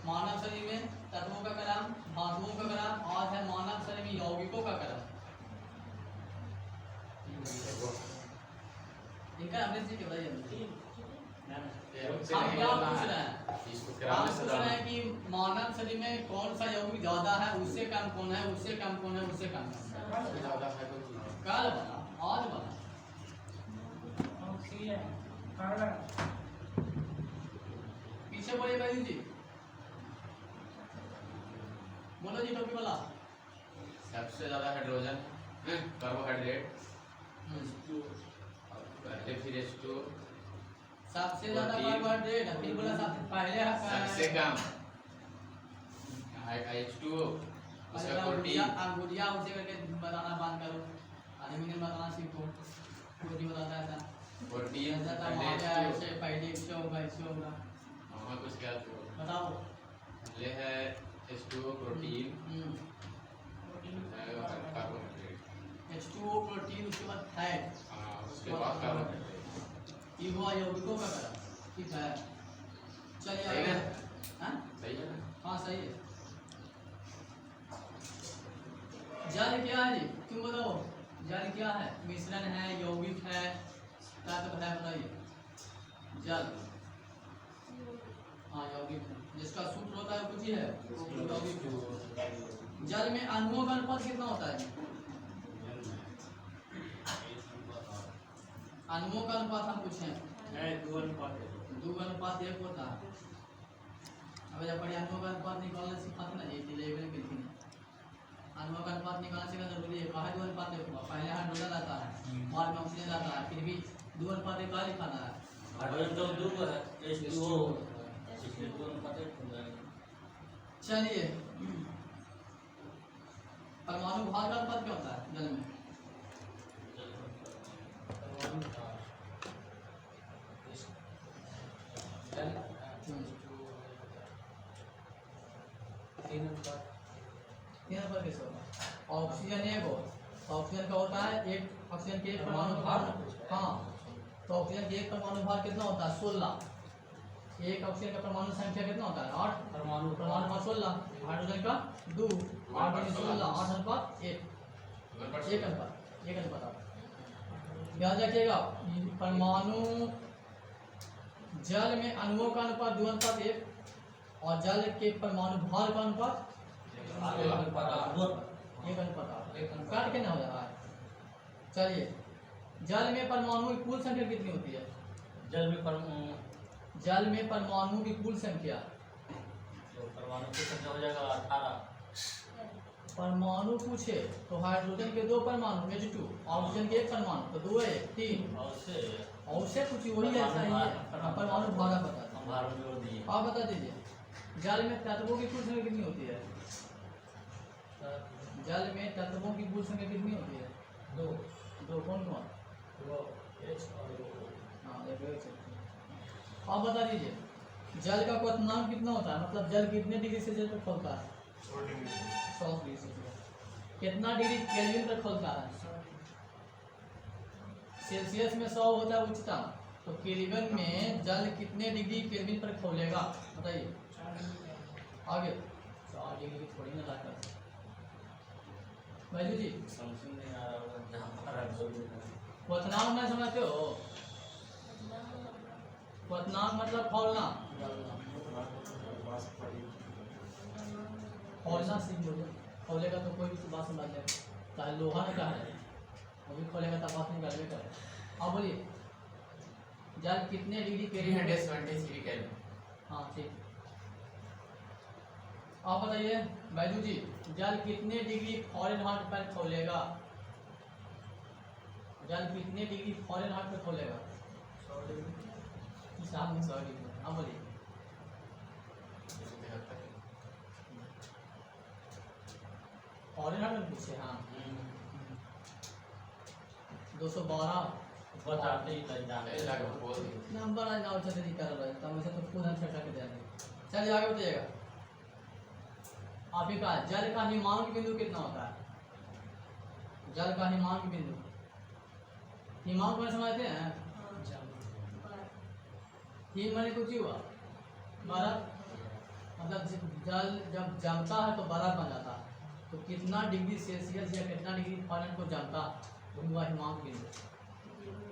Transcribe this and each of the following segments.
मानव शरीर में तत्वों का क्रम, धातुओं का क्रम, और है मानव शरीर में यौगिकों का क्रम। इनका हमने जी के बताइए। हम क्या पूछ रहे हैं? हम पूछ रहे हैं कि मानव शरीर में कौन सा यौगिक ज्यादा है, उससे कम कौन है, उससे कम कौन है, उससे कम कौन है। कल बना, आज बना। पीछे बोलिए बैजू जी, बोलो जी टोपी वाला। सबसे ज्यादा हाइड्रोजन कार्बोहाइड्रेट, पहले फिर H2, सबसे ज्यादा कार्बोहाइड्रेट, फिर बोला सबसे पहले सबसे कम H2O, उसका प्रोटीन। गुड़िया उसे करके बताना बंद करो, एल्यूमिनियम बताना सीखो। प्रोटीन बताता है ऐसा प्रोटीन ऐसे पहले इससे होगा, इससे होगा। हाँ कुछ क्या बताओ। ये है H2O protein, carbohydrate, H2O protein, उसके बाद फैट, उसके बाद कार्बोहाइड्रेट। ये हुआ यौगिकों का क्रम, ठीक है। चलिए सही है? हाँ सही है ना? हाँ सही है। जल क्या है जी, तुम बताओ। जल क्या है? मिश्रण है, यौगिक है, तत्व है, बताइए। जल हाँ यौगिक है, जिसका सूत्र होता है कुछ ही है यौगिक। जल में अणुओं का अनुपात कितना होता है? अणुओं का अनुपात हम पूछे 2:1 होता है। अब जब पढ़े अणुओं का अनुपात निकालना सिखाते ना जी, लेवल के थी अणुओं का अनुपात निकालना सीखना जरूरी है। कहा 2:1 देखो, पहले हाइड्रोजन आता है, बाद में ऑक्सीजन आता है, फिर भी 2:1 का लिखाना है। हाइड्रोजन तो 2 है, H2O इसलिए 2:1 चलिए, परमाणु भार का अनुपात क्या होता है जल में? तीन नंबर कैसे होगा? ऑक्सीजन एक हो, ऑक्सीजन का होता है एक, ऑक्सीजन के एक परमाणु भार, हाँ तो ऑक्सीजन के एक परमाणु भार कितना होता है? 16। एक ऑक्सीजन का परमाणु संख्या कितना होता है? 8 परमाणु भार 16। हाइड्रोजन का 2, 8 × 16, 8 अनुपात 1, एक अनुपात। ध्यान रखिएगा, परमाणु जल में अणुओं का अनुपात 2:1 और जल के परमाणु भार का अनुपात 1:8। काट के ना हो रहा है। चलिए, जल में परमाणु की कुल संख्या कितनी होती है? जल में परमाणु की कुल संख्या, तो परमाणु की संख्या हो जाएगा 18। परमाणु पूछे तो हाइड्रोजन के 2 परमाणु H2, ऑक्सीजन के 1 परमाणु, तो 2 है 3। और से कुछ वही ऐसा ही है। परमाणु भार बता दीजिए, आप बता दीजिए। जल में तत्वों की कुल संख्या कितनी होती है? जल में तत्वों की कुल संख्या कितनी होती है? 2। कौन कौन? H और O। हाँ, आप बता दीजिए, जल का क्वथनांक कितना होता है? मतलब जल कितने डिग्री सेल्सियस पर खौलता है? 100 डिग्री सेल्सियस। कितना डिग्री केल्विन पर खौलता है? सेल्सियस में 100 होता है उच्चतम, तो केल्विन में जल कितने डिग्री केल्विन पर खौलेगा बताइए। आगे 4 डिग्री की थोड़ी ना लाकर भाई जी क्वथनांक में समझते हो? क्वथनांक मतलब खौलना, खौलना सीख लो। खौलेगा तो कोई भी बात समझ ले, चाहे लोहा ने कहा है वो भी खोलेगा तब बात नहीं करवे करे। अब बोलिए, जल कितने डिग्री केल्विन? 323 केल्विन। हाँ ठीक। आप बताइए बैजू जी, जल कितने डिग्री फ़ारेनहाइट पर खौलेगा? जल कितने डिग्री फ़ारेनहाइट पर खौलेगा? 100 डिग्री। हिसाब में 100 डिग्री। अब बोलिए। फ़ारेनहाइट में पूछे? हाँ 212 बताते ही नंबर आज नाव चले कर रहा है, तब वैसे तो खुद हम चर्चा कर देंगे। चलिए आगे बताइएगा। आप ही का जल का हिमांक बिंदु कितना होता है? जल का हिमांक बिंदु, हिमांक में समझते हैं? हिम माने कुछ ही हुआ बर्फ, मतलब जल जब जमता है तो बर्फ बन जाता है, तो कितना डिग्री सेल्सियस या कितना डिग्री फारेनहाइट को जमता हुआ हिमांक बिंदु।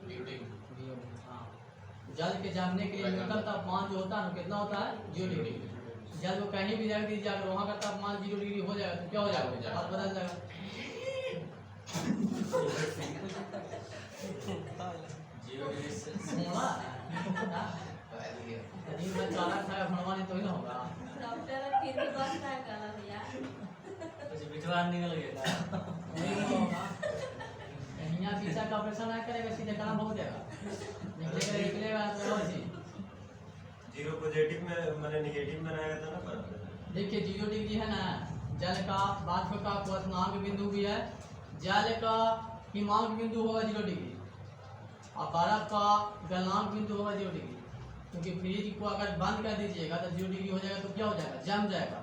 ड्यूटी हाँ, जल के जमने के लिए न्यूनतम तापमान जो होता है ना कितना होता है 0 डिग्री। जल को कहीं भी रख दीजिए, अगर वहाँ का तापमान 0 डिग्री हो जाएगा तो क्या हो जाएगा, और बदल जाएगा। सुना? दिन भर चारा खाया भगवान तो ही ना होगा। डॉक्टर फिर भी बस ना करा भैया। कुछ विद्वान निकल गया। नहीं होगा। यहाँ पीछा का ऑपरेशन ना करेगा, सीधे काम हो जाएगा। निकलेगा तो जी। जीरो पॉजिटिव में मैंने नेगेटिव में बनाया था ना पर देखिए 0 डिग्री है ना, जल का बाष्प का क्वथनांक बिंदु भी है, जल का हिमांक बिंदु होगा 0 डिग्री और बर्फ का गलनांक बिंदु होगा 0 डिग्री। क्योंकि फ्रिज को अगर बंद कर दीजिएगा तो 0 डिग्री हो जाएगा तो क्या हो जाएगा, जम जाएगा।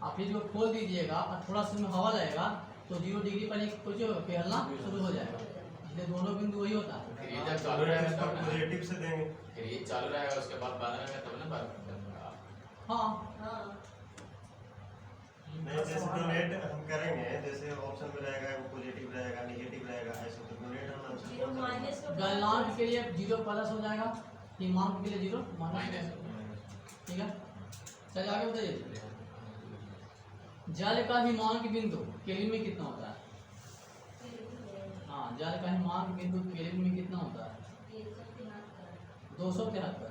और फ्रिज को खोल दीजिएगा और थोड़ा सा उसमें हवा लगेगा तो 0 डिग्री पर कुछ पिघलना शुरू हो जाएगा। इसलिए दोनों बिंदु वही होता है। फिर ये जब चालू रहेगा तब ना, पॉजिटिव से देंगे। फिर ये चालू रहेगा उसके बाद बंद रहेगा तब ना बर्फ बनेगा। हाँ हाँ नहीं जैसे डोनेट हम करेंगे, जैसे ऑप्शन में रहेगा वो पॉजिटिव रहेगा नेगेटिव रहेगा, ऐसे तो डोनेट हम जीरो माइनस को गलनांक के लिए 0 प्लस हो जाएगा, हिमांक के लिए 0 माइनस। ठीक है, चलिए आगे बताइए। जल का हिमांक बिंदु केल्विन में कितना होता है? हाँ, जल का हिमांक बिंदु केल्विन में कितना होता है? 273।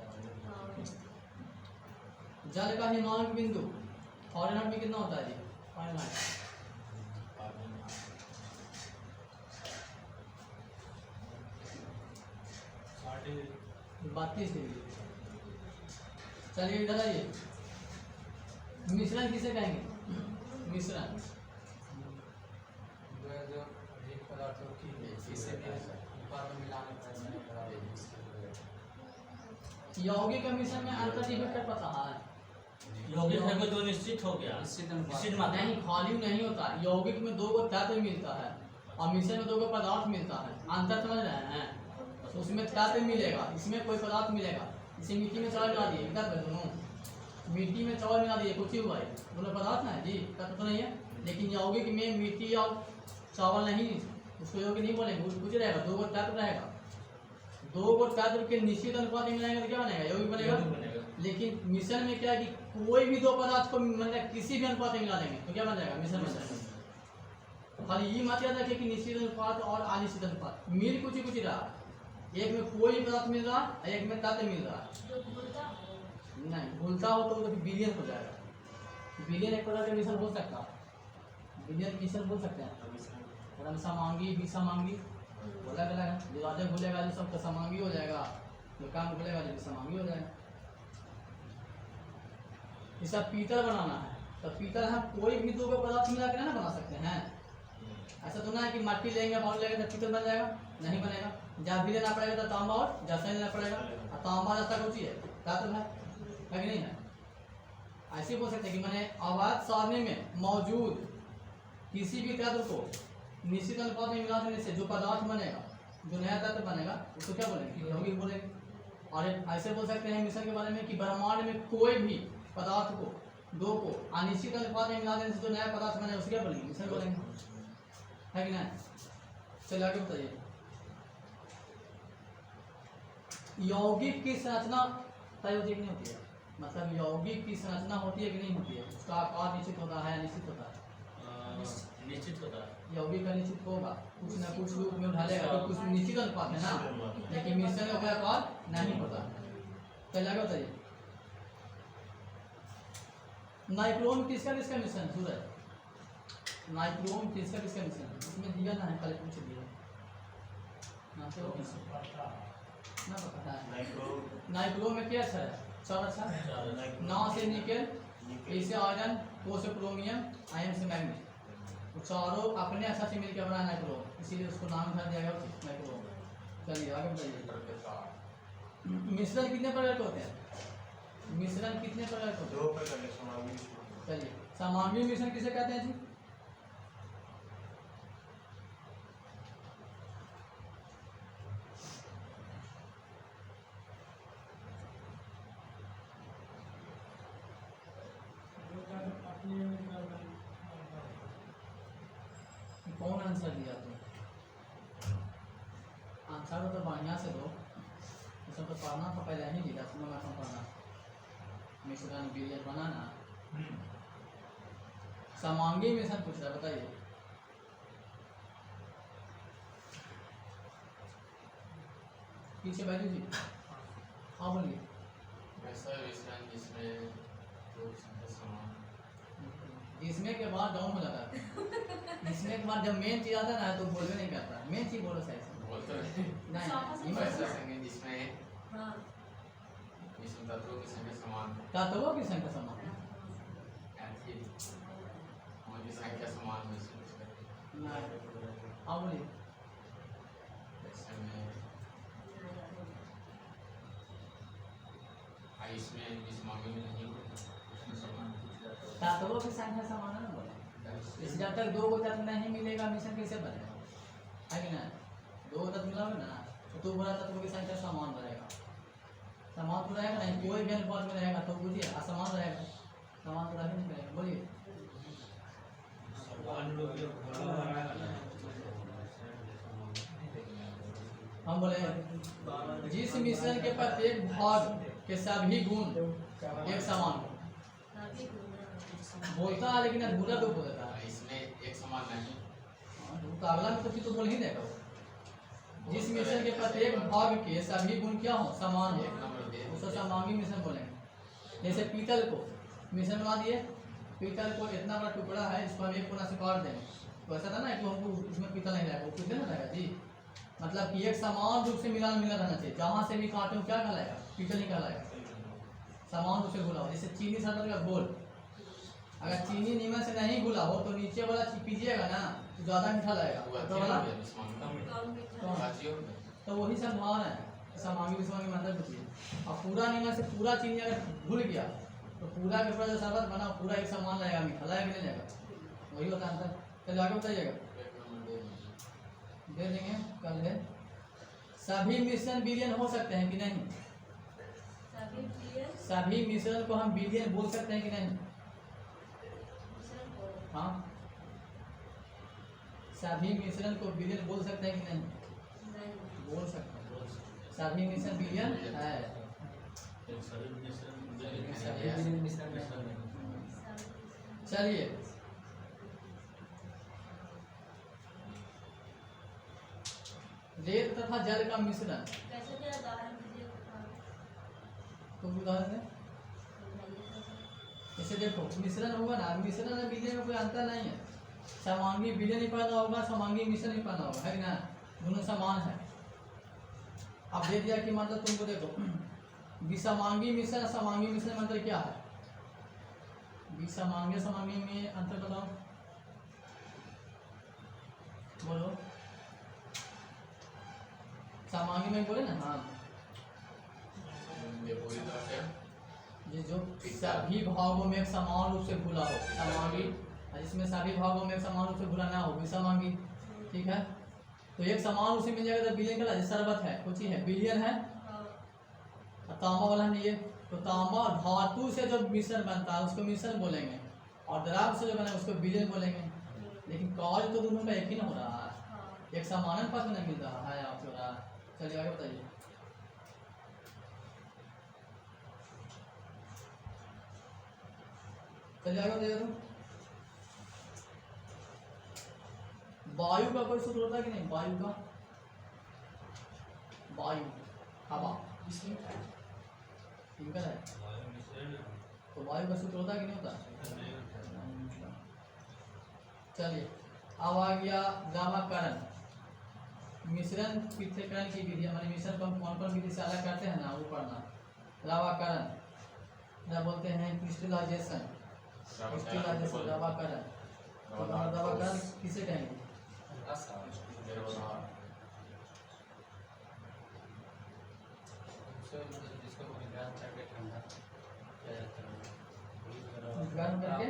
जल का हिमांक बिंदु फारेनहाइट में कितना होता है जी? Fahrenheit 32 degree. चलिए इधर आइए। मिश्रण किसे कहेंगे? मिश्रण यौगिक का मिश्रण में अंतर डिफेक्ट पता है? यौगिक है कोई तो निश्चित हो गया, निश्चित मात्रा नहीं, खाली नहीं होता। यौगिक में 2 तत्व मिलता है और मिश्रण में 2 पदार्थ मिलता है। अंतर समझ रहे हैं? उसमें तत्व मिलेगा, इसमें कोई पदार्थ मिलेगा। इसे मिट्टी में चावल मिला दिए, तत्व दोनों। मिट्टी में चावल मिला दिए, कुछ ही हुआ है, दोनों पदार्थ ना है जी, तत्व तो नहीं है। लेकिन यौगिक में मिट्टी और चावल नहीं, उसको यौगिक नहीं बोलेंगे, कुछ रहेगा, 2 तत्व रहेगा। 2 तत्व के निश्चित अनुपात में मिलाएंगे तो क्या बनेगा, यौगिक बनेगा। लेकिन मिश्रण में क्या है कि कोई भी 2 पदार्थ को मतलब किसी भी अनुपात में मिला देंगे तो क्या बन जाएगा, मिश्रण बन जाएगा। खाली ये मत याद रखिए कि निश्चित अनुपात और अनिश्चित अनुपात, मिल कुछ ही कुछ रहा। एक में कोई पदार्थ मिल रहा है, एक में तत्व मिल रहा है। नहीं, भूलता हो तो फिर बिलियन हो जाएगा। बिलियन एक प्रकार का मिश्रण हो सकता है, बिलियन मिश्रण बोल सकते हैं। समांगी विसमांगी अलग अलग है। जो राजा भूलेगा जो सब समांगी हो जाएगा, जो काम भूलेगा जो समांगी हो जाएगा। इसका पीतल बनाना है तो पीतल हम कोई भी 2 पदार्थ मिला कर ना बना सकते हैं। ऐसा तो ना है कि मिट्टी लेंगे बाउल लेंगे तो पीतल बन जाएगा, नहीं बनेगा। जब भी लेना पड़ेगा तो तांबा और जैसा लेना पड़ेगा। और तांबा जैसा कुछ है तत्व है कि नहीं है? ऐसे बोल सकते हैं कि मैंने अवैध सारणी में मौजूद किसी भी तत्व को निश्चित अनुपात में मिला देने से जो पदार्थ बनेगा, जो नया तत्व बनेगा, उसको क्या बोलेंगे, यौगिक बोलेंगे। और ऐसे बोल सकते हैं मिश्रण के बारे में कि ब्रह्मांड में कोई भी पदार्थ को 2 को अनिश्चित अनुपात में मिला देने से जो नया पदार्थ बनेगा उसको क्या बोलेंगे, मिश्रण बोलेंगे, है कि नहीं? चलिए आगे बताइए। यौगिक की संरचना तय होती है कि नहीं होती है? मतलब यौगिक की संरचना होती है कि नहीं होती है? उसका आकार निश्चित होता है, निश्चित होता है? निश्चित होता है। यौगिक का निश्चित होगा, कुछ ना कुछ रूप में उठा लेगा तो कुछ निश्चित अनुपात है ना, लेकिन मिश्रण का कोई आकार नहीं होता। चलिए आगे बताइए। नाइक्रोम किसका किसका मिश्रण है? सूरज, नाइक्रोम किसका किसका मिश्रण है? इसमें दिया ना है, कल पूछ दिया ना तो ना पता है। नाइक्रोम में क्या अच्छा है? 4 अच्छा है। ना से निकेल, ए से आयरन, O से क्रोमियम, आयन से मैग्नीज, तो चारों अपने अच्छा से मिलकर बना नाइक्रोम, इसीलिए उसको नाम धर दिया गया नाइक्रोम। चलिए आगे बताइए। मिश्रण कितने प्रकार के होते हैं? मिश्रण कितने प्रकार के होते हैं? 2 प्रकार के समांगी मिश्रण। चलिए, समांगी मिश्रण किसे कहते हैं जी? आंसर दिया तुम, आंसर तो बढ़िया से दो, इसमें तो पढ़ना तो पहले ही दिया, सुनो मैं पढ़ना मिश्रण बिलियन बनाना। समांगी मिश्रण पूछ रहा है, बताइए। पीछे बैठिए जी, हाँ बोलिए। वैसा मिश्रण जिसमें दो संख्या समान, जिसमें के बाद डाउन हो जाता है, जिसमें के बाद जब मेन चीज आता है ना तो बोलवे नहीं करता, मेन चीज बोलो सही से। बोलते हैं नहीं वैसा संख्या जिसमें हाँ मिश्रण तत्वों की संख्या समान हो, तत्वों की संख्या समान है। ऐसी उनकी संख्या समान हो इसमें नहीं, हाँ बोलिए। ऐसे में इसमें इस मामले में नहीं हो, उसमें समान तत्वों की संख्या समान है ना बोले। इस जब तक दो को तत्व नहीं मिलेगा मिश्रण कैसे बनेगा, है कि नहीं? दो तत्व मिलाओगे ना तो दो बड़ा तत्व की संख्या समान रहेगा, समान तो रहेगा नहीं, कोई भी अनुपात में रहेगा तो बुझिए असमान रहेगा, समान तो रहेगा नहीं रहेगा। बोलिए। हम बोले जिस मिश्रण के प्रत्येक भाग के सभी गुण एक समान हो, सभी गुण बोलता है लेकिन अधूरा तो बोलता है। इसमें एक समान नहीं, तो अगला में तो फिर तो बोल ही देगा वो। जिस मिश्रण के प्रत्येक भाग के सभी गुण क्या हो, समान एक हो, नंबर दे उसको समांगी मिश्रण बोलेंगे। जैसे पीतल को मिश्रण बना दिए, पीतल को इतना बड़ा टुकड़ा है, इसको हम एक कोना से काट देंगे तो ऐसा था ना कि हमको उसमें पीतल नहीं रहेगा, वो पीतल ना रहेगा जी। मतलब कि एक समान रूप से मिला मिला रहना चाहिए, जहाँ से भी काटो क्या कहलाएगा, पीतल ही कहलाएगा, समान रूप से घुला हो। जैसे चीनी शरबत का घोल, अगर चीनी नीमक से नहीं घुला हो तो नीचे वाला चीज पीजिएगा ना तो ज़्यादा मीठा लगेगा, ऊपर वाला कम मीठा तो वही सब भाव है। समांगी विषमांगी मतलब पूछिए। और पूरा नीमक से पूरा चीनी अगर घुल गया तो पूरा के पूरा जो शरबत बना पूरा एक समान लगेगा, मीठा लगेगा कि नहीं लगेगा, वही होता है अंतर। चलिए आगे बताइएगा, दे देंगे कल है। सभी मिश्रण बिलियन हो सकते हैं कि नहीं, सभी क्लियर सभी मिश्रण को हम बिलियन बोल सकते हैं कि नहीं? मिश्रण को हाँ, सभी मिश्रण को बिलियन बोल सकते हैं कि नहीं? नहीं बोल सकते हैं, सभी मिश्रण बिलियन है। चलिए रेत तथा जल का मिश्रण, कैसे क्या उदाहरण दीजिए तो उदाहरण है जैसे देखो मिश्रण होगा ना, मिश्रण और बिलियन में कोई अंतर नहीं है। समांगी बिलियन ही पढ़ना होगा, समांगी मिश्रण ही पढ़ना होगा, है कि ना? दोनों समान है। अब दे दिया कि मतलब तुमको देखो विसमांगी मिश्रण और समांगी मिश्रण में अंतर क्या है, विसमांगी समांगी में अंतर बताओ, बोलो। समांगी में बोले ना, हाँ पूरी तरह से ये जो सभी भागों में एक समान रूप से घुला हो, समांगी। और जिसमें सभी भागों में एक समान रूप से घुला ना हो, विसमांगी। ठीक है, तो एक समान रूप से मिल जाएगा तो बिलियन का शरबत है, कुछ ही है, बिलियन है। और तांबा वाला नहीं है, तो तांबा और धातु से जो मिश्रण बनता है उसको मिश्रण बोलेंगे, और द्रव्य से जो बना है उसको बिलियन बोलेंगे। लेकिन कार्य तो दोनों का एक ही ना हो रहा है, एक समानानुपात में नहीं मिल रहा है आपको रहा। चलिए आगे बताइए। चलिए आगे बताइए। तुम वायु का कोई सूत्र होता है कि नहीं, वायु का, वायु हवा इनका है, तो वायु का सूत्र होता है कि नहीं होता? चलिए अब आ गया द्रवाकरण, मिश्रण पृथक्करण की विधि, हमारे मिश्रण को हम कौन कौन विधि से अलग करते हैं ना वो पढ़ना। द्रवाकरण या बोलते हैं क्रिस्टलाइजेशन, क्रिस्टलाइजेशन द्रवाकरण। तो द्रवाकरण किसे कहेंगे? गर्म करके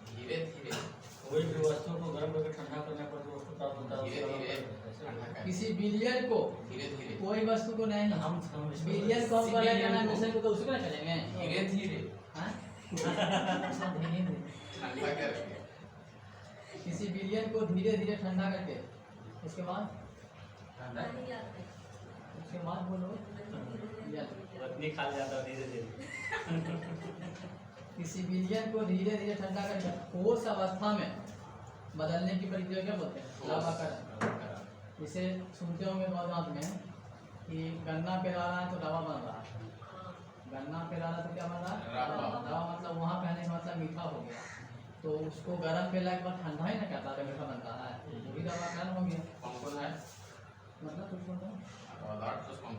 धीरे धीरे कोई भी वस्तु को गर्म करके ठंडा करने पर जो वस्तु प्राप्त होता है धीरे धीरे उसको ठंडा कर, किसी बिलियन को, धीरे धीरे कोई वस्तु को नहीं, हम बिलियन को हम कर लेंगे ना, मिश्रण को तो उसको ना करेंगे। धीरे धीरे हाँ? ठंडा करके किसी विलयन को धीरे धीरे ठंडा करके, उसके बाद पानी याद है उसके बाद बोलो रत्नी खा जाता धीरे धीरे। किसी विलयन को धीरे धीरे ठंडा करके ठोस अवस्था में बदलने की प्रक्रिया क्या बोलते हैं? लाभाकरण। इसे सुनते होंगे बहुत में कि गन्ना पेरा रहा है तो दवा बन रहा है, गन्ना पेरा रहा तो क्या बन रहा है? रवा। दवा मतलब वहाँ कहने का मतलब मीठा हो गया, तो उसको गर्म पेला के बाद ठंडा ही ना कहता है मीठा बनता है, वो भी दवा कारण हो गया। कौन है मतलब कुछ बोलते हैं पदार्थ तो कौन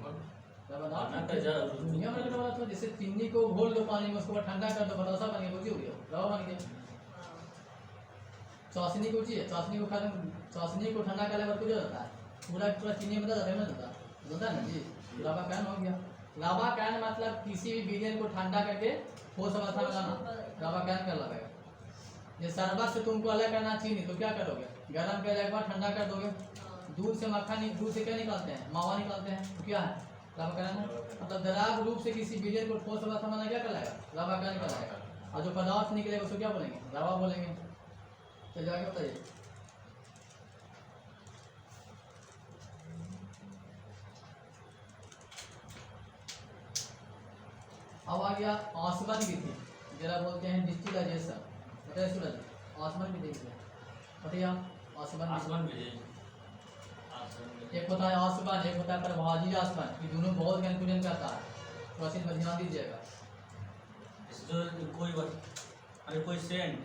खाना का जल दुनिया में तो बात हो, जैसे चीनी को घोल दो पानी में, उसको बाद ठंडा कर दो, बतासा बन गया, कुछ हो गया, रवा बन गया। चाशनी को चाहिए, चाशनी को ठंडा करने के बाद कुछ हो जाता है, पूरा पूरा चीनी में बदल जाता है ना जी, लाभा कैन हो गया। लाभा कैन मतलब किसी भी विलयन को ठंडा करके ठोस अवस्था में लाना, लाभा कैन कर लगेगा। ये शरबत से तुमको अलग करना चीनी, तो क्या करोगे? गर्म करने के बाद ठंडा कर दोगे। दूध से मक्खन, दूध से क्या निकालते हैं? मावा निकालते हैं, तो क्या है? लाभा कैन है। मतलब दराग रूप से किसी विलयन को ठोस अवस्था में क्या कहलाएगा? लाभा कैन कहलाएगा। और जो पदार्थ निकलेगा उसको क्या बोलेंगे? रवा बोलेंगे। चलिए आगे बताइए। अब आ गया आसमान विधि, जरा बोलते हैं डिस्टिलाइजेशन। बताइए सूरज, आसमान विधि क्या है? बताइए आप। आसमान भी है। एक होता है आसमान, एक होता है प्रभाजी आसमान, ये दोनों बहुत कन्फ्यूजन करता है, थोड़ा सा ध्यान दीजिएगा। जो कोई कोई सेंट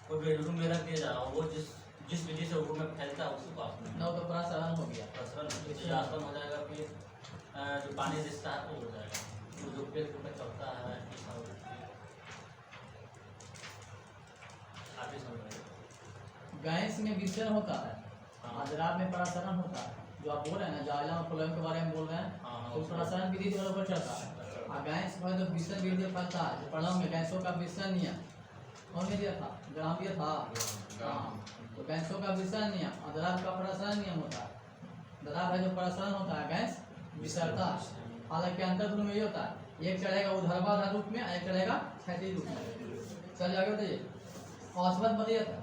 कोई बेडरूम में रख दिया जा वो जिस विधि से रूम में फैलता है उसको आसमान नौ तो प्रसारण हो गया। प्रसरण आसमान हो जाएगा। फिर जो पानी रिश्ता है वो हो जाएगा, जो पेड़ के ऊपर चढ़ता है आप ही समझ रहे हैं। गैस में विसर्जन होता है, अजराब में प्रसारण होता है। जो आप बोल रहे हैं ना, जायला में प्रोग्राम के बारे में बोल रहे हैं, तो प्रसारण विधि के ऊपर चलता है। और गैस में जो विसर्जन विधि फलता है, जो पढ़ा में गैसों का विसर्जन नियम कौन ने दिया था? ग्राम दिया था। हाँ, तो गैसों का विसर्जन नियम, अजराब का प्रसारण नियम होता है। दराब है जो प्रसारण होता है, गैस विसरता है। हालांकि अंतर दोनों में ये होता है, एक चढ़ेगा ऊर्ध्वाधर रूप में, एक चढ़ेगा क्षैतिज रूप में। चलिए आगे बताइए। आसमान बताइए था,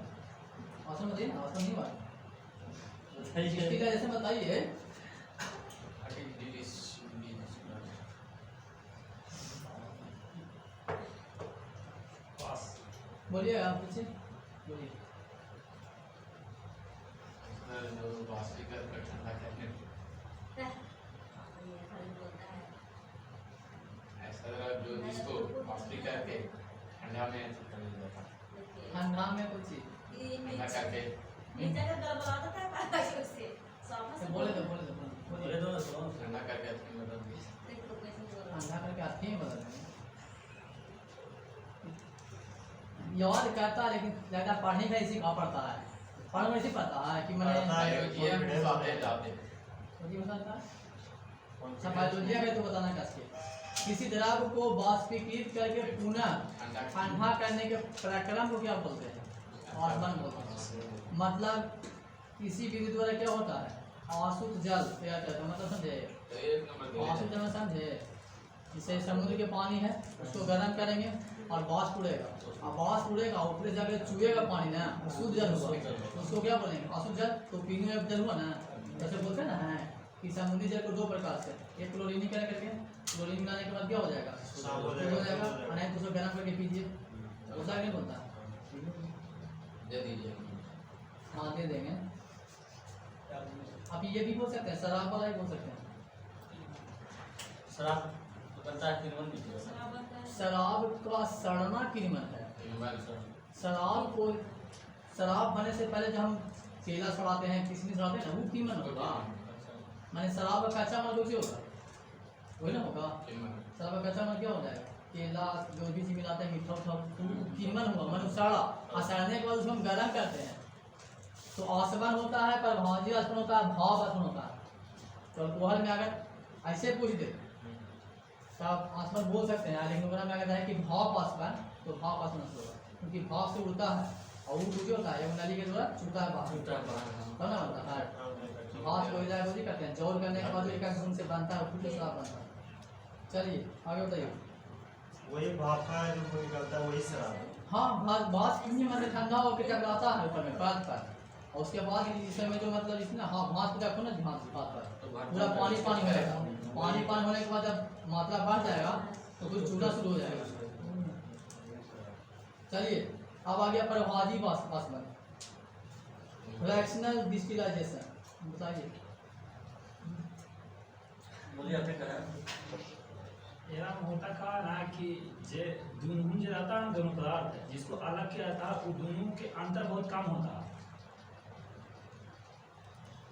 आसमान बताइए ना, आसमान नहीं बात जैसे बताइए। बोलिए आप पीछे बोलिए। ठंडा करने ये खाली बोलता है ऐसा जो जिसको वास्तविक करके ठंडा में कर देता ठंडा में कुछ चीज ये ठंडा करके नीचे का गड़बड़ा देता है कैसे उससे साफ से बोले तो बोले तो सुनो ठंडा करके अपनी बदल दी। देखो कैसे बोल रहा ठंडा करके आती है बदल में याद करता है, लेकिन ज्यादा पढ़ने का इसी का पड़ता है, पढ़ में इसी पता है कि मैंने बायोलॉजी है जाते जाते सब बायोलॉजी है तो बताना कैसे। किसी द्रव को वाष्पीकृत करके पुनः ठंडा करने के प्रक्रम को क्या बोलते हैं? आसमान बोलते हैं। मतलब किसी विधि द्वारा क्या होता है? आशुद्ध जल तैयार करता है। मतलब समझे? तो एक नंबर आशुद्ध जल समझे? जैसे समुद्र के पानी है, उसको गर्म करेंगे और वाष्प उड़ेगा, और वाष्प उड़ेगा ऊपर जाकर चुएगा पानी ना, शुद्ध जल हुआ, उसको क्या बोलेंगे? अशुद्ध जल। तो पीने में जल हुआ ना, जैसे बोलते हैं ना है कि समुद्री जल को दो प्रकार से, एक क्लोरीनीकरण करके, क्लोरीन मिलाने के बाद क्या हो जाएगा? हो जाएगा। और नहीं तो उसको गर्म करके पीजिए, उसका नहीं बोलता। दे दीजिए। हाँ दे देंगे। आप ये भी बोल सकते हैं, शराब वाला ही बोल सकते हैं। शराब तो बनता है किरमन भी है शराब बनता है शराब का सड़ना कीमत है। शराब बने से पहले जब हम केला सड़ाते हैं, किशमिश सड़ाते हैं ना, वो कीमत होगा। मैंने शराब का कच्चा माल कुछ होगा, वही ना होगा। शराब का कच्चा माल क्या हो जाएगा? केला जो भी चीज मिलाते हैं, मीठा उठा, कीमत हुआ, मैंने सड़ा, और सड़ने के बाद उसको हम गर्म करते हैं, तो आसमान होता है, पर भाजी आसमान होता है, भाव आसमान होता है। तो अल्कोहल में अगर ऐसे पूछ दे तो आप आसमान बोल सकते हैं, लेकिन ओकरा में अगर है कि भाव आसमान, तो भाव आसमान होगा, क्योंकि भाव से उड़ता है और वो कुछ होता है, नली के द्वारा छूटा है बाहर, तब ना होता है। भाव से हो जाए वो करते हैं, जोड़ करने के बाद एक घूम से बनता है, कुछ साफ बनता है। चलिए आगे बताइए। वही भाप का जो वो निकलता है वही शराब है। हाँ भाप कितनी मतलब ठंडा होकर टकराता है ऊपर में काट पर, और उसके बाद इस समय जो मतलब इसमें हाँ भाप रखो ना भाप पर पूरा पानी पानी हो जाएगा। पानी पानी होने के बाद जब मात्रा बढ़ जाएगा तो कुछ चूल्हा शुरू हो जाएगा। चलिए अब आ गया प्रभाजी बाष्पन, फ्रैक्शनल डिस्टिलाइजेशन, बताइए। बोलिए आपने कहा यहाँ होता का ना कि जे दोनों जो रहता है ना दोनों पदार्थ जिसको अलग किया जाता है वो दोनों के अंतर बहुत कम होता है।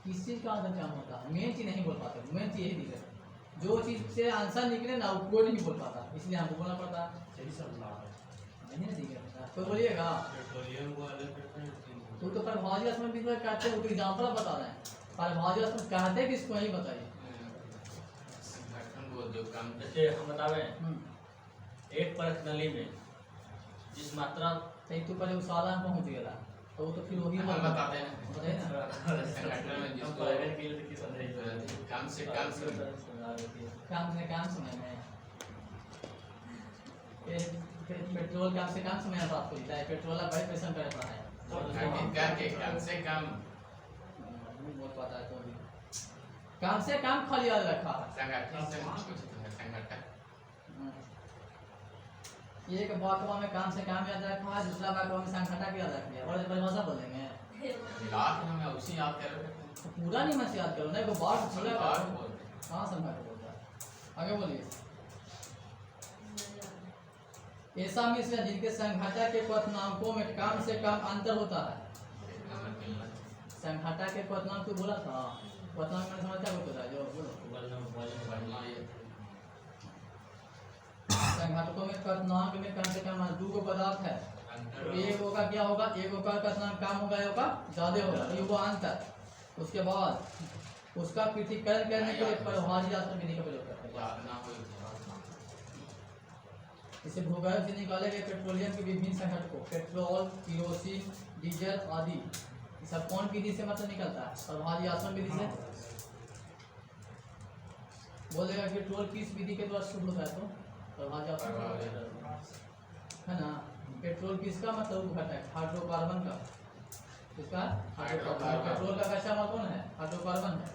किस चीज का आंसर क्या होता है, मेन चीज नहीं बोल पाते, मेन चीज यही दिख रहा है। जो चीज से आंसर निकले ना वो कोई नहीं बोल पाता, इसलिए हमको बोलना पड़ता है। सही समझा है। नहीं ना दिख रहा तो बोलिएगा। पेट्रोलियम को अलग करते हैं तो प्रभाजी आसमान भी कहते हैं, वो तो एग्जाम्पल बता रहे हैं। प्रभाजी आसमान कहते हैं किसको नहीं बताइए। संगठन को जो काम जैसे हम बतावे एक परत नली में जिस मात्रा सही तो पहले उसाला में पहुंच गया तो वो तो फिर वही हम बताते हैं बताइए ना। संगठन में जिसको कम से कम काम समय में पेट्रोल कम से कम समय में प्राप्त होता है। पेट्रोल का भाई पैसा कर पड़ा है करके कम से कम नहीं बोल पाता है तो भी कम से कम खाली याद रखा है। संगठन से संगठन एक वाक्य में काम से काम याद रखा है, दूसरा वाक्य में संघटा के याद रख लिया और परिभाषा बोल देंगे मिला के हमें उसी याद कर रहे तो पूरा नहीं मत याद करो ना, एक बार थोड़ा बार बोलते हैं कहाँ समझा के बोलता है। आगे बोलिए। ऐसा मिश्र जिनके संघटा के क्वथनांकों में कम से कम अंतर होता है। संघटा के क्वथनांक तो बोला था, क्वथनांक में समझता होता है जो बोलो। संघटकों में क्वथनांक में कम से कम दो को पदार्थ है, तो एक का क्या होगा, एक का क्वथनांक कम होगा, एक का ज्यादा होगा, ये हुआ अंतर। उसके बाद उसका पृथक्करण करने के लिए प्रभाजी आसवन विधि का प्रयोग करते हैं। याद ना हो इसे भूगर्भ से निकाले गए पेट्रोलियम के विभिन्न संघटकों, पेट्रोल, केरोसिन, डीजल आदि, ये सब कौन विधि से मतलब निकलता है, प्रभाजी आसवन विधि से। बोलेगा पेट्रोल किस विधि के द्वारा शुद्ध होता है, तो प्रभाजी आसवन है ना। पेट्रोल किसका मतलब घटक है, हाइड्रोकार्बन का। किसका हाइड्रोकार्बन। पेट्रोल का कच्चा माल कौन है, हाइड्रोकार्बन है।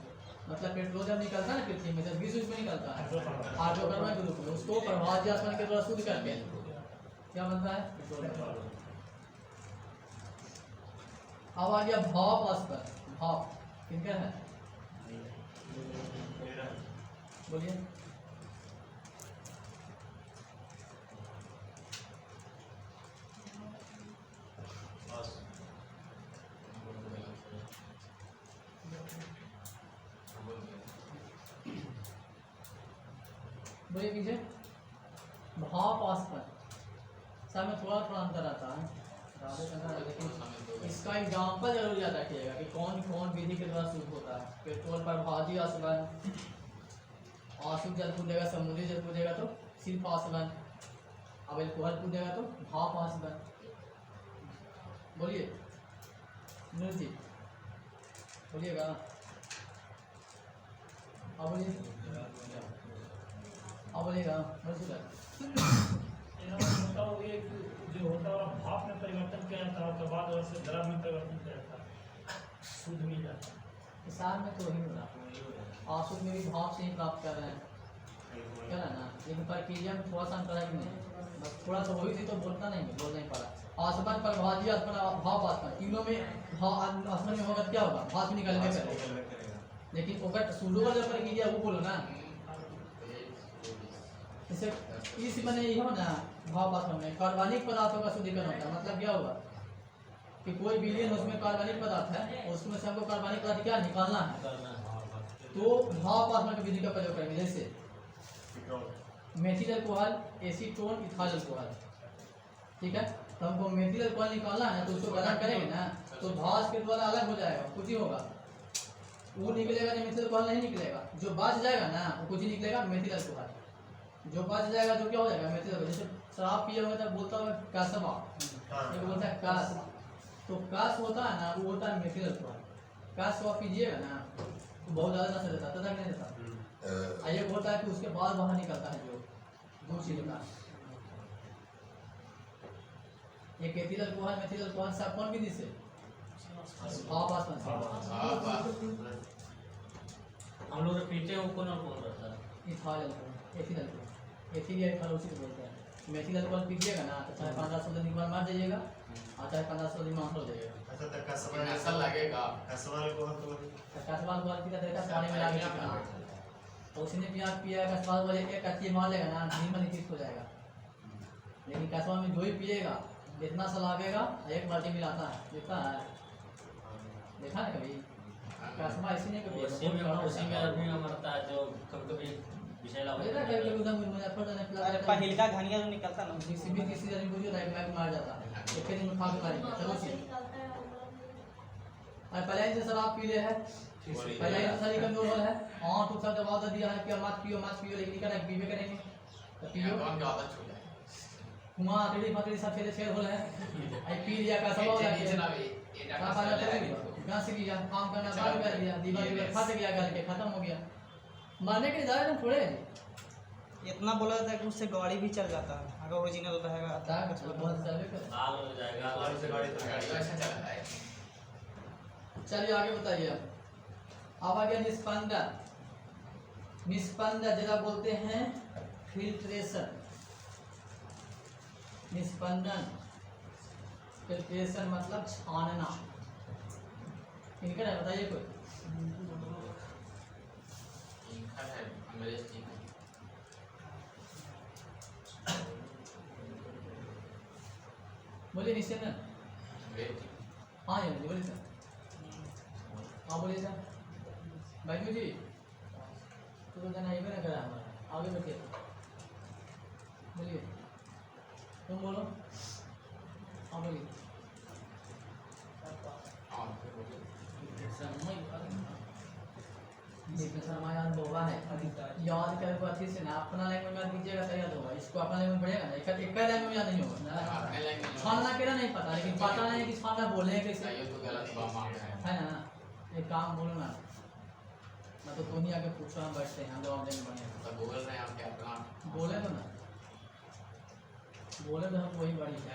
मतलब पेट्रोल जब निकलता है ना पृथ्वी में, जब 20 में निकलता है हाइड्रोकार्बन के रूप में, उसको प्रभाजी आसवन के द्वारा शुद्ध करते हैं, क्या बनता है पेट्रोल। अब आ गया भाप आसवन। भाप किनका है, बोलिए। बोलिए पीछे। भाप आसवन सब में थोड़ा थोड़ा अंतर आता है, लेकिन इसका एग्जाम्पल जरूर याद रखिएगा कि कौन कौन विधि के द्वारा शुद्ध होता है। पेट्रोल पर भाजी आसवन, आंसू जल कूदेगा, समुद्री जल कूदेगा तो सिर्फ आसवन, अब एल्कोहल कूदेगा तो भाप आसवन। बोलिए नीरज जी, बोलिएगा। अब बोलिए, अब बोलिएगा मजदूर। होता वो एक जो होता है भाप में परिवर्तन किया जाता है, उसके बाद उससे द्रव में परिवर्तन किया जाता है, शुद्ध मिल जाता है। साल में तो वही हो रहा, आंसू में भी भाप से ही प्राप्त कर रहे हैं, क्या है ना। लेकिन प्रक्रिया में थोड़ा सा अंतर है कि नहीं, बस थोड़ा सा वही थी तो बोलता नहीं, बोल नहीं पड़ा। आसमान पर भाजी आसमान भाप आसमान तीनों में आसमान में होगा क्या होगा, भाप निकलने पहले। लेकिन ओकर शुरू वाला प्रक्रिया वो बोलो ना, जैसे इस बने ये हो ना भाप आसमान में कार्बनिक पदार्थों का शुद्धिकरण होता है। मतलब क्या होगा कि कोई बिलियन उसमें कार्बनिक पदार्थ है, उसमें से हमको कार्बनिक पदार्थ क्या निकालना है, तो भाप आसमान की विधि का प्रयोग करेंगे। जैसे methyl alcohol, acetone, ethyl alcohol, ठीक है। तो हमको मेथिल अल्कोहल निकालना है तो उसको गरम करेंगे ना, तो भाप के द्वारा अलग हो जाएगा, कुछ ही होगा, वो निकलेगा नहीं, मेथिल अल्कोहल नहीं निकलेगा। जो बच जाएगा ना वो कुछ ही निकलेगा, मेथिल अल्कोहल। जो बच जाएगा जो क्या हो जाएगा, मेथिल अल्कोहल। जैसे शराब पिए हुए तब बोलता है कासबा, एक बोलता है कास, तो कास होता है ना वो होता है मेथिल अल्कोहल। कास को आप पीजिएगा ना तो बहुत ज़्यादा नशा देता तथा नहीं देता। एक होता है कि उसके बाद बाहर निकलता है जो दूसरी होता है, एक एथिल अल्कोहल मेथिल अल्कोहल सब कौन विधि से? आपासन से। हम लोग जो पीते हैं वो कौन अल्कोहल रहता है? Ethyl alcohol, ethyl alcohol, ethyl या इथाइल उसी को बोलते हैं। मेथिल अल्कोहल पीजिएगा ना तो चाहे 15-16 दिन के बाद मर जाइएगा और चाहे 15-16 दिन में हो जाइएगा। अच्छा तो कसवा नसल लगेगा। कसवा अल्कोहल तो कसवा अल्कोहल पीता तरीका पानी में डाल के पीना, तो उसने पिएगा कसवा वाले एक अच्छी मार लेगा ना नीमन ठीक हो जाएगा। लेकिन कसवा में जो ही पिएगा जितना सा लागेगा एक बाल्टी मिलाता है, देखा है, देखा है कभी? कसवा इसी ने कभी उसी में आदमी मरता है जो कभी कभी विषैला हो देखा जाता कभी है। उधर मुजफ्फरपुर ने अरे पहिलका घनिया जो निकलता ना किसी भी किसी जन बुझो लाइक लाइक मार जाता है, एक दिन में खा के मारेंगे। चलो सी निकलता है और पहले से शराब पी ले है, पहले से शरीर कमजोर हो है, हाँ तो सब दबा दिया है कि मत पियो लेकिन क्या पीबे करेंगे तो पियो। कौन का आदत छूट जाए। कुआं अतड़ी फतड़ी सब छेद छेद हो है, आई पी लिया का सब हो ये गया। जनाब ये का डॉक्टर फायदा साहब करेंगे गांव से किया काम करना बाहर कर लिया, दीवार पे फट गया घर के खत्म हो गया। मरने के ज्यादा दिन थोड़े हैं। इतना बोला जाता है कि उससे गाड़ी भी चल जाता है अगर ओरिजिनल रहेगा। बता कुछ बहुत सर्वे कर। आग लग जाएगा। गाड़ी से गाड़ी तो गाड़ी वैसे चला है। चलिए आगे बताइए अब आ गया निस्पंदन। निस्पंदन जरा बोलते हैं फिल्ट्रेशन। निस्पंदन फिल्ट्रेशन मतलब छानना। इनका है बताइए कोई। इनका है अंग्रेज की। बोलिए निस्पंदन। अंग्रेज की। हाँ जी बोलिए सर। हाँ बोलिए सर। बैठो जी तो जाना ही ना करा हमारा, आगे बैठिए। बोलिए तुम बोलो। हाँ बोलिए। हाँ फिर बोलिए। याद होगा है याद कर को अच्छे से ना अपना लैंग्वेज में कीजिएगा तो याद होगा, इसको अपना लैंग्वेज पढ़ेगा ना एक लैंग्वेज याद नहीं होगा। अपने लैंग्वेज छानना केना नहीं पता, लेकिन पता नहीं है कि छानना बोले हैं कैसे, ये तो गलत बात मांग रहे हैं। है ना। एक काम बोलो ना, मैं तो तुम ही आके पूछो, हम बैठते हैं हम जवाब देंगे बढ़िया। तो बोल रहे हैं आप क्या अपना बोले तो ना, बोले तो हम वही बड़ी है।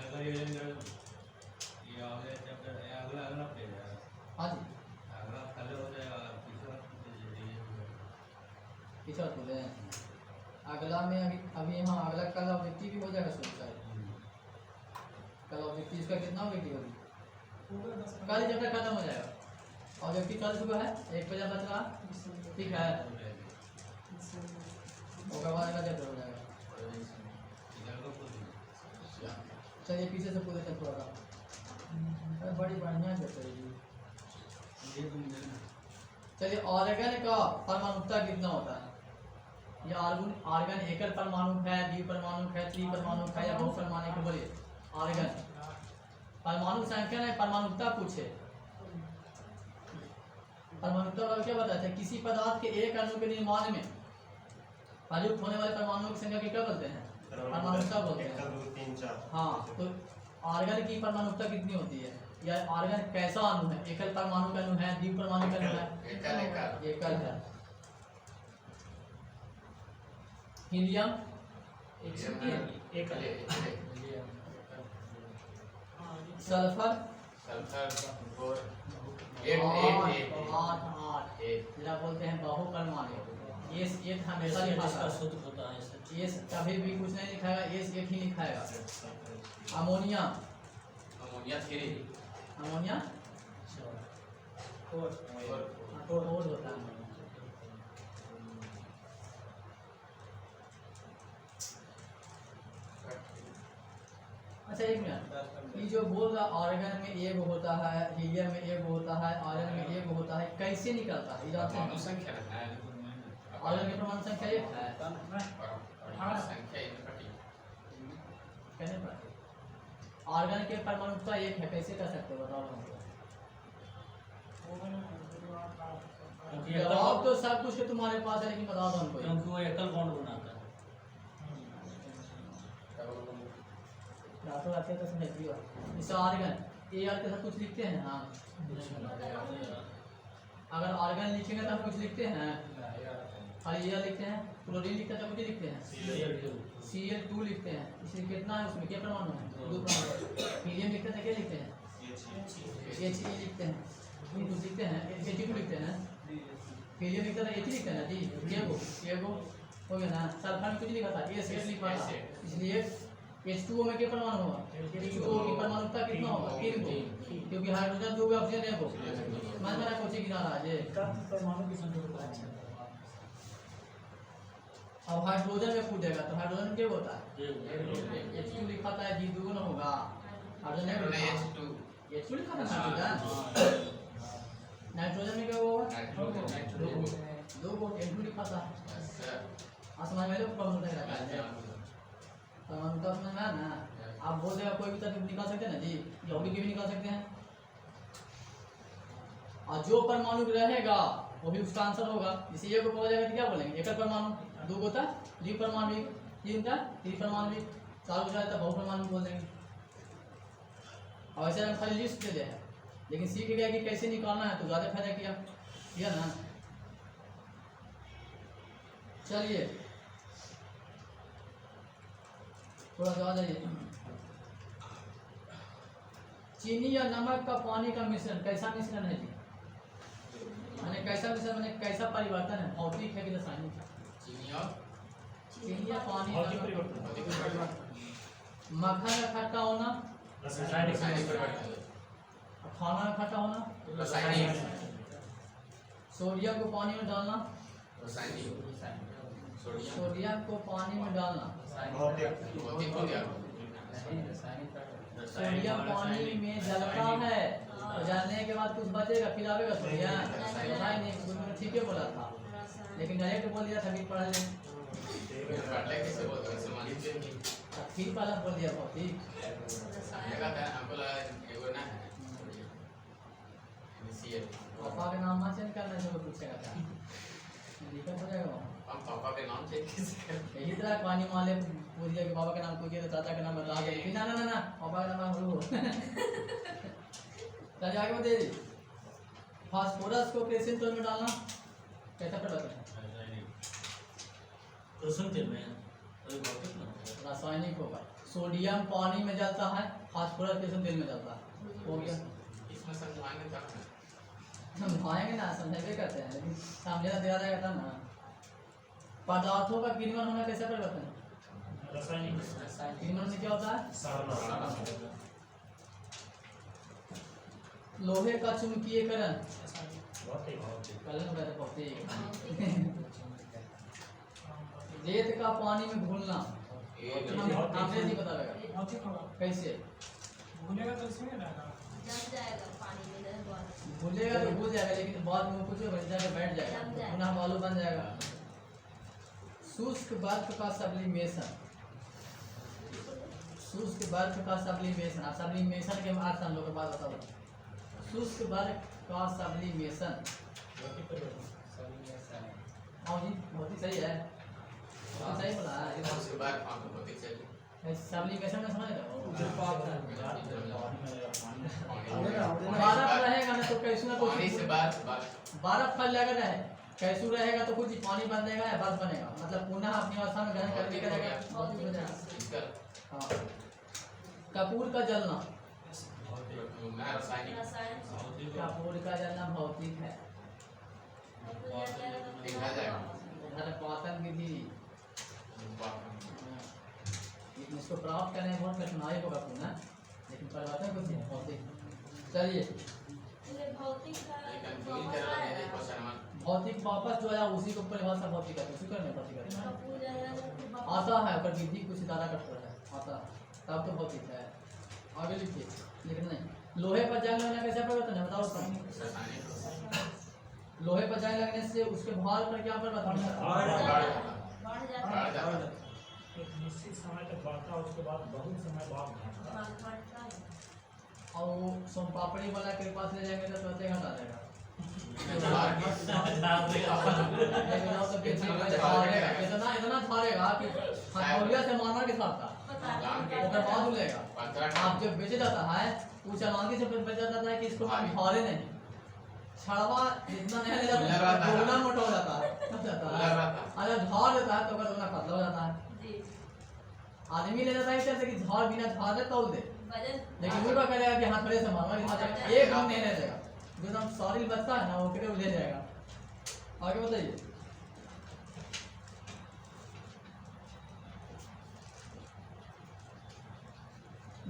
हाँ जी किस बात बोले हैं? अगला में अभी हाँ अगला कल ऑब्जेक्टिव भी हो जाएगा सोचता है। कल ऑब्जेक्टिव इसका कितना ऑब्जेक्टिव होगी? कल चैप्टर खत्म हो जाएगा। ऑब्जेक्टिव कल सुबह है 1 बजे बच रहा, ठीक है। उसके बाद का चैप्टर हो जाएगा। चलिए पीछे से पूरे चैप्टर होगा। अरे बड़ी बढ़िया चैप्टर है जी। चलिए ऑर्गन का परमाणुता कितना होता है? ये ऑर्गन एकल परमाणु है, द्विपरमाणु है, त्रिपरमाणु है या बहुपरमाणु है? बोलिए ऑर्गन परमाणु संख्या नहीं परमाणुता पूछे। परमाणुता वाला क्या बताते हैं? किसी पदार्थ के एक अणु के निर्माण में प्रयुक्त होने वाले परमाणुओं की संख्या को क्या बोलते हैं? परमाणुता बोलते हैं। 1 2 3 4। हाँ तो ऑर्गन की परमाणुता कितनी होती है? या ऑर्गन कैसा अणु है? एकल परमाणु का अणु है, द्विपरमाणु का अणु है? एकल है। हीलियम एक सल्फर सल्फर और आठ जरा बोलते हैं बहुपरमाणु। ये हमेशा लिखा जिसका था, शुद्ध होता है ऐसा। ये कभी भी कुछ नहीं लिखाएगा, ये एक ही लिखाएगा। अमोनिया अमोनिया 3 अमोनिया और और होता है। अच्छा एक मिनट, ये जो बोल रहा ऑर्गन में एक होता है, हीलियम में एक होता है, आयरन में एक होता है, कैसे निकलता है? परमाणु संख्या है ऑर्गन की परमाणु संख्या एक है, परमाणु संख्या इनकटी कहने पर ऑर्गन के परमाणुता एक है, कैसे कर सकते हो बताओ हमको? क्योंकि जवाब तो सब कुछ के तुम्हारे पास है, लेकिन बताओ हमको। क्योंकि वो एकल बॉन्ड बनाता है। रातों रात तो समझ लियो। जैसे ऑर्गन ए आर के साथ कुछ लिखते हैं हाँ, अगर ऑर्गन लिखेंगे तो हम कुछ लिखते हैं और ये लिखते हैं, क्लोरीन लिखते हैं तो कुछ लिखते हैं, Cl2 लिखते हैं। इसलिए कितना है उसमें क्या परमाणु है? 2 परमाणु। लिखते हैं क्या लिखते हैं एच ई लिखते हैं कुछ लिखते हैं एच ई लिखते हैं पीरियड लिखता था एच ई लिखते हैं ना जी ये वो हो गया ना सल्फर में कुछ लिखा था एस एच लिखा था इसलिए H2O में क्या परमाणु होगा H2O की परमाणुता कितना होगा 3 क्योंकि हाइड्रोजन 2 ऑक्सीजन 1 समझ में आ कुछ किनारा है परमाणु की संख्या बताइए। अब हाइड्रोजन में पूछेगा तो हाइड्रोजन क्या होता है H2 लिखा था जी दुगुना होगा हाइड्रोजन में H2 लिखा था हाइड्रोजन नाइट्रोजन में क्या होगा दो को N2 लिखा था समझ में लोग प्रॉब्लम नहीं रहता है परमाणुता समझ में ना आप बोल देगा कोई भी तरफ निकाल सकते हैं ना जी यहूदी की भी निकाल सकते हैं और जो परमाणु रहेगा वो भी उसका आंसर होगा इसी एक को बोला जाएगा तो क्या बोलेंगे एक परमाणु दो होता द्विपरमाणु तीन का त्रिपरमाणु चार हो जाता बहुपरमाणु बोल देंगे और ऐसे हम खाली लिस्ट दे दें लेकिन सीख गया कि कैसे निकालना है तो ज़्यादा फायदा किया ना। चलिए थोड़ा सा आ जाइए चीनी या नमक का पानी का मिश्रण कैसा मिश्रण है जी माने कैसा मिश्रण माने कैसा परिवर्तन है भौतिक है कि रासायनिक चीनी या पानी भौतिक परिवर्तन मक्खन का खट्टा होना खाना का खट्टा होना सोडियम को पानी में डालना सोडियम को पानी में डालना सोडियम पानी में जलता है तो जलने के बाद कुछ बचेगा खिलावेगा सोडियम रासायनिक ठीक है बोला था लेकिन डायरेक्ट बोल दिया था कि पढ़ लें फिर पहला बोल दिया भौतिक पापा का नाम मत चेंज करना जो पूछेगा क्या दिक्कत हो जाएगा यही तरह पानी माले पूछ दिया कि बाबा का नाम पूछिए तो चाचा का नाम बता दे ना ना ना पापा का नाम हो चलिए आगे बढ़े फास्फोरस को कैसे तेल में डालना कैसा पड़ता है रासायनिक होगा सोडियम पानी में जलता है फास्फोरस कैसे तेल में जलता है हो गया समझाएंगे ना समझाएंगे करते हैं लेकिन सामने दिया जाएगा था ना पदार्थों का किण्वन होना कैसा परिवर्तन है रासायनिक किण्वन में क्या होता है लोहे का चुंबकीयकरण कलन कहते भौतिक रेत का पानी में घुलना हमने नहीं पता लगा कैसे भूलेगा तो इसमें रहेगा जम जाएगा पानी में नहीं बहुत भूलेगा तो भूल जाएगा लेकिन बाद में कुछ बन जाएगा बैठ जाएगा पुनः बालू बन जाएगा शुष्क बर्फ का सब्लिमेशन शुष्क बर्फ का सब्लिमेशन आप सब्लिमेशन के अर्थ हम लोग के पास बताओ शुष्क बर्फ का सब्लिमेशन हाँ जी बहुत ही सही है बहुत सही बोला है सब्लिमेशन में समझ बर्फ रहेगा ना तो कैसे ना कुछ बर्फ फल लगा रहे कैसू रहेगा तो कुछ पानी बन जाएगा या बर्फ बनेगा मतलब पुनः अपनी अवस्था में ग्रहण करके करेगा हाँ कपूर का जलना कपूर का जलना भौतिक है पातन विधि इसको प्राप्त करने में बहुत कठिनाई होगा पुनः लेकिन परिवर्तन कुछ नहीं भौतिक चलिए भौतिक वापस जो आया उसी को परिभाषा भौतिक है उसी करने भौतिक आता है अगर विधि कुछ ज़्यादा कठोर है आता तब तो भौतिक है आगे लिखिए लेकिन नहीं लोहे पर जंग लगना कैसे परिवर्तन है बताओ उसका लोहे पर जंग लगने से उसके भार पर क्या परिवर्तन है एक निश्चित समय तक बढ़ता है उसके बाद बहुत समय बाद घटता है और सोम पापड़ी वाला के पास ले जाएंगे तो तुरंत घटा देगा इतना इतना झाड़ेगा कि हथौड़िया से मारना के साथ था बाद लेगा आप जब बेचे जाता है वो चालाकी से बेचा जाता है कि इसको झाड़े नहीं छड़वा इतना नहीं ले जाता दोगुना मोटा हो जाता है अगर झाड़ देता है तो अगर दोगुना पतला हो जाता है आदमी ले जाता है जैसे कि झाड़ बिना झाड़ दे तोल दे वजन लेकिन वो क्या करेगा कि हाथ परे से मारो एक हम नहीं देगा, जो एकदम सॉलिड बचता है ना वो फिर ले जाएगा। आगे बताइए।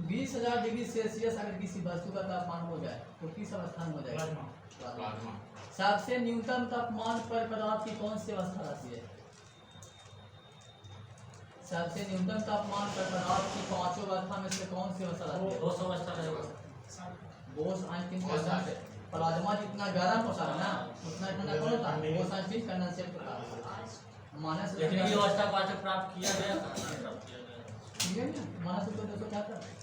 बीस 20,000 डिग्री सेल्सियस अगर किसी वस्तु का तापमान हो जाए तो किस अवस्था में हो जाएगा? प्लाज्मा। प्लाज्मा। सबसे न्यूनतम तापमान पर पदार्थ की कौन सी अवस्था रहती है? सबसे न्यूनतम तापमान पर पदार्थ की पांचों अवस्था में से कौन सी अवस्था रहती है? 200 अवस्था रहेगा। Bose Einstein condensate. प्लाज्मा जितना गर्म होता है ना उतना ठंडा कौन होता है? बोस आइंस्टीन कंडेंसेट होता है। मानस लेकिन ये अवस्था को आज तक प्राप्त किया गया कहाँ से प्राप्त किया गया? ठीक है ना, मानस को 274।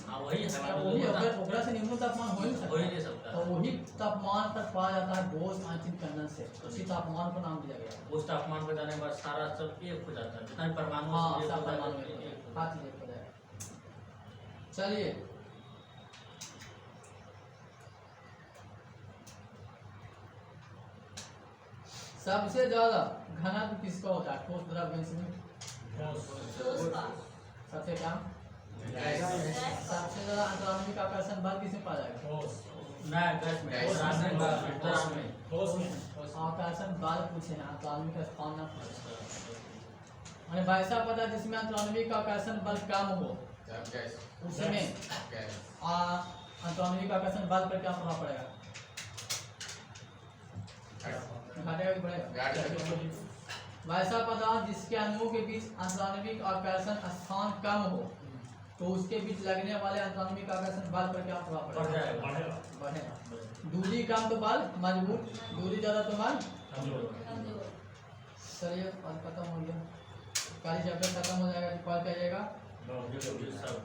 हाँ वही है तो वही ओकरा से न्यूनतम तापमान हो ही नहीं हो ही सकता। नहीं सकता। तो वही तापमान पर पाया जाता है बोस आइंस्टीन कंडेंसेट। उसी तापमान को नाम दिया गया। उस तापमान पर जाने के बाद सारा सब एक हो जाता है, जितना भी परमाणु हाँ है, सब सब एक हो परमाणु जाता है, में एक हो हाथ ही एक हो जाएगा। चलिए सबसे ज्यादा घनत्व किसका होता है? ठोस द्रव गैस में ठोस का सबसे कम। गैस। सबसे ज्यादा अंतरात्मिक आकर्षण बल किसमें पाया जाएगा? ठोस ना गैस में, गैस रासायनिक में, में, ठोस में। में। ठोस में आकर्षण बल पूछे ना, अंतरात्मिक स्थान ना पूछे। हमें वैसा पता जिसमें अंतरात्मिक आकर्षण बल कम हो, तब गैस। उसमें गैस। अंतरात्मिक आकर्षण बल पर क्या प्रभाव पड़ेगा? घटेगा कि बढ़ेगा? वैसा पदार्थ जिसके अणुओं के बीच अंतरात्मिक आकर्षण स्थान कम हो तो उसके बीच लगने वाले अंतरात्मिक आकर्षण बल पर क्या प्रभाव बढ़ पड़ेगा? जाएगा। बढ़ेगा। बढ़ेगा। दूरी कम तो बल मजबूत, दूरी ज्यादा तो बल। कमजोर। चलिए और खत्म हो गया। काली चैप्टर खत्म हो जाएगा तो कॉल करिएगा। सब